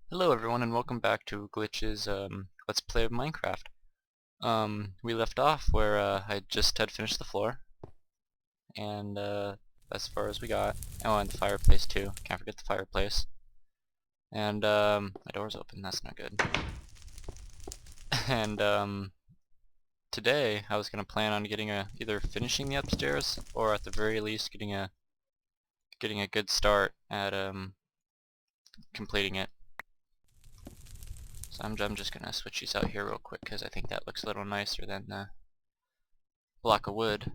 Hello everyone and welcome back to Glitch's Let's Play of Minecraft. We left off where I just had finished the floor, and as far as we got. Oh, and the fireplace too. Can't forget the fireplace. And my door's open, that's not good. And today I was gonna plan on getting either finishing the upstairs or at the very least getting a good start at completing it. So I'm just gonna switch these out here real quick because I think that looks a little nicer than the block of wood.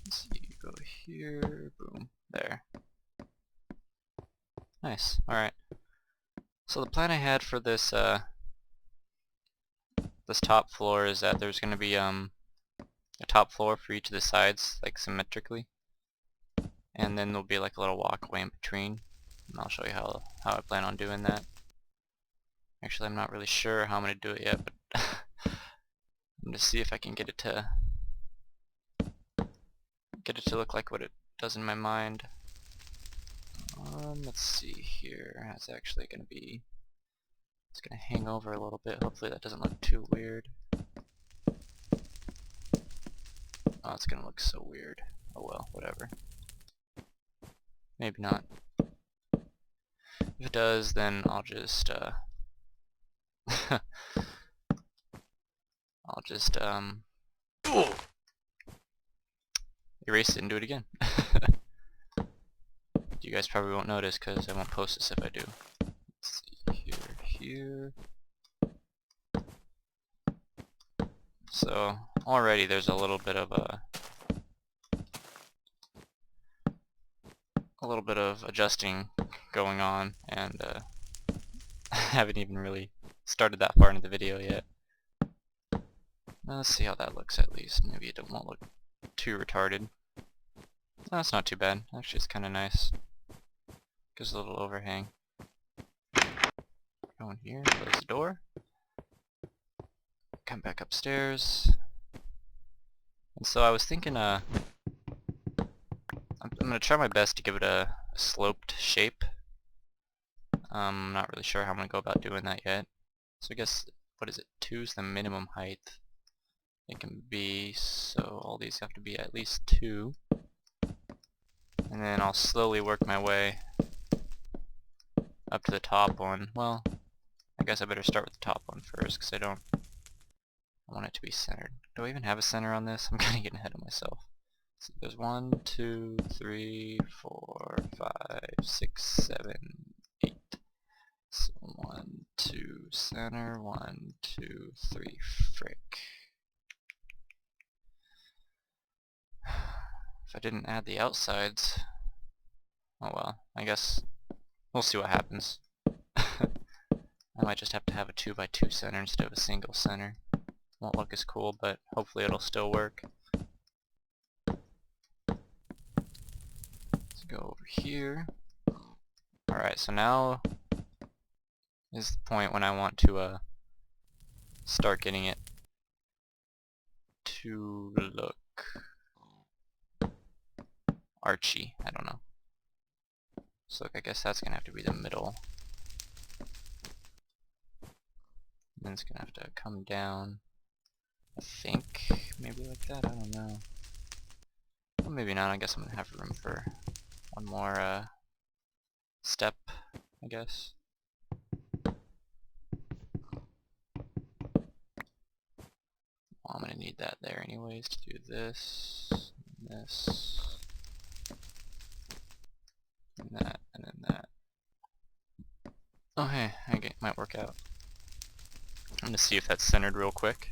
Let's see, go here, boom, there. Nice, alright. So the plan I had for this this top floor is that there's gonna be a top floor for each of the sides, like symmetrically. And then there'll be like a little walkway in between. And I'll show you how I plan on doing that. Actually, I'm not really sure how I'm gonna do it yet, but I'm gonna see if I can get it to look like what it does in my mind. Let's see here. It's actually gonna be. It's gonna hang over a little bit. Hopefully that doesn't look too weird. Oh, it's gonna look so weird. Oh well, whatever. Maybe not. If it does, then I'll just I'll just erase it and do it again. You guys probably won't notice because I won't post this if I do. Let's see here. So already there's a little bit of adjusting going on, and I haven't even really started that far into the video yet. Let's see how that looks at least. Maybe it won't look too retarded. That's not too bad. Actually, it's kind of nice. Gives a little overhang. Go in here, close the door. Come back upstairs. And so I was thinking, I'm gonna try my best to give it a sloped shape. I'm not really sure how I'm gonna go about doing that yet. So I guess, what is it? 2 is the minimum height. It can be, so all these have to be at least 2. And then I'll slowly work my way up to the top one. Well, I guess I better start with the top one first, because I want it to be centered. Do I even have a center on this? I'm kind of getting ahead of myself. So there's 1, 2, 3, 4, 5, 6, 7, 8. So 1, 2, center, 1, 2, 3, frick. If I didn't add the outsides, oh well, I guess we'll see what happens. I might just have to have a 2x2 center instead of a single center. Won't look as cool, but hopefully it'll still work. Let's go over here. Alright, so now is the point when I want to start getting it to look archy. I don't know. So I guess that's gonna have to be the middle. And then it's gonna have to come down. I think maybe like that. I don't know. Well, maybe not. I guess I'm gonna have room for one more step, I guess. Well, I'm gonna need that there anyways to do this, and this, and that, and then that. Oh hey, it might work out. I'm gonna see if that's centered real quick.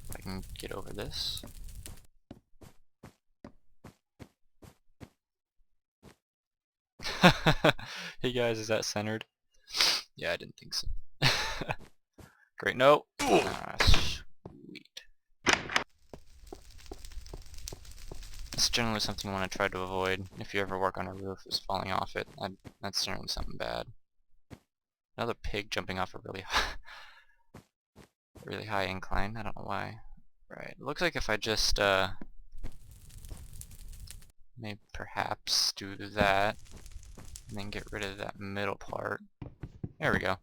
If I can get over this. Hey guys, is that centered? Yeah, I didn't think so. Great, no. Ah, sweet. It's generally something you want to try to avoid if you ever work on a roof, is falling off it. That's generally something bad. Another pig jumping off a really high incline. I don't know why. Right. It looks like if I just maybe perhaps do that, and then get rid of that middle part. There we go.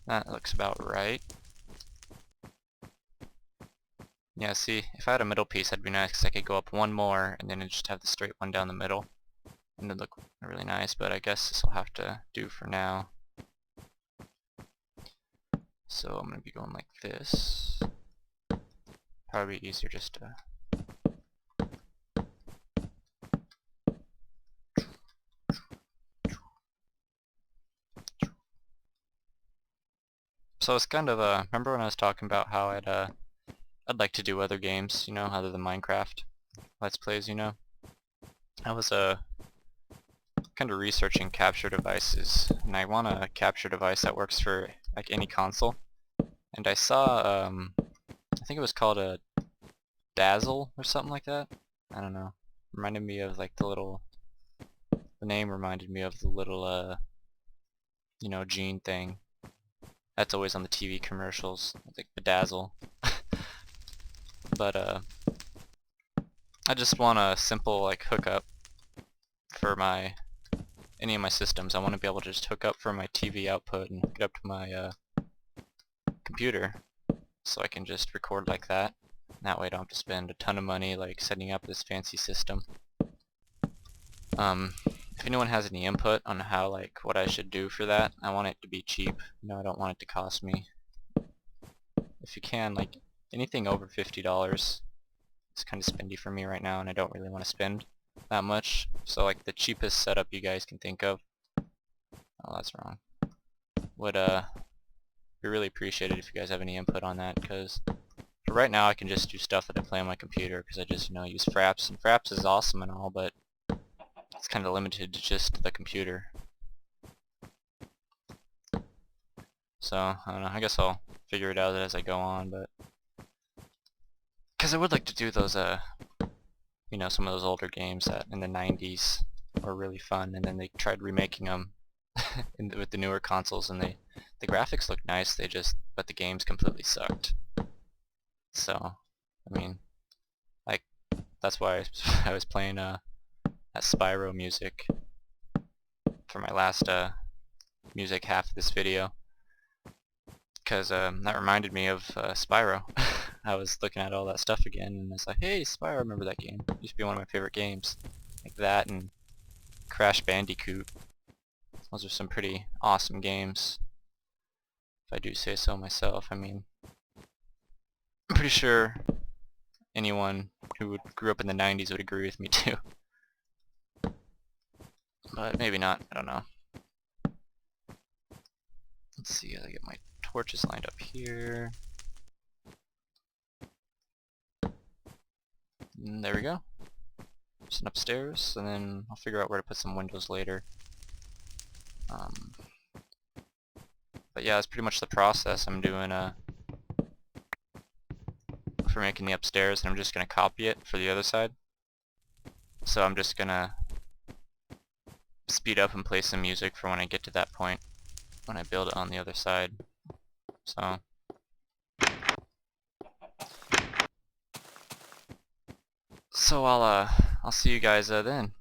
That looks about right. Yeah, see, if I had a middle piece, that'd be nice because I could go up one more and then just have the straight one down the middle. And it'd look really nice, but I guess this will have to do for now. So I'm going to be going like this. Probably easier just to... So it's kind of remember when I was talking about how I'd like to do other games, you know, other than Minecraft Let's Plays, you know? I was kind of researching capture devices, and I want a capture device that works for like any console. And I saw I think it was called a Dazzle or something like that. I don't know. Reminded me of like the name reminded me of the little you know, gene thing. That's always on the TV commercials, like Bedazzle. But I just want a simple like hookup for any of my systems. I want to be able to just hook up from my TV output and hook it up to my computer, so I can just record like that. That way I don't have to spend a ton of money like setting up this fancy system. If anyone has any input on how like what I should do for that, I want it to be cheap. You know, I don't want it to cost me. If you can, like anything over $50, it's kind of spendy for me right now, and I don't really want to spend that much. So like the cheapest setup you guys can think of. Oh, that's wrong. Would be really appreciated if you guys have any input on that, because for right now I can just do stuff that I play on my computer because I just, you know, use Fraps, and Fraps is awesome and all, but it's kind of limited to just the computer. So, I don't know, I guess I'll figure it out as I go on, but because I would like to do those, you know, some of those older games that in the 90s were really fun, and then they tried remaking them with the newer consoles, and the graphics looked nice, but the games completely sucked. So, I mean, like, that's why I was playing that Spyro music for my last music half of this video, because that reminded me of Spyro. I was looking at all that stuff again, and it's like, hey, Spyro, I remember that game. It used to be one of my favorite games. Like that and Crash Bandicoot. Those are some pretty awesome games, if I do say so myself. I mean, I'm pretty sure anyone who grew up in the 90s would agree with me too. But maybe not, I don't know. Let's see, I get my torches lined up here. And there we go. Just an upstairs, and then I'll figure out where to put some windows later. But yeah, that's pretty much the process I'm doing for making the upstairs, and I'm just going to copy it for the other side. So I'm just going to speed up and play some music for when I get to that point, when I build it on the other side. So I'll see you guys then.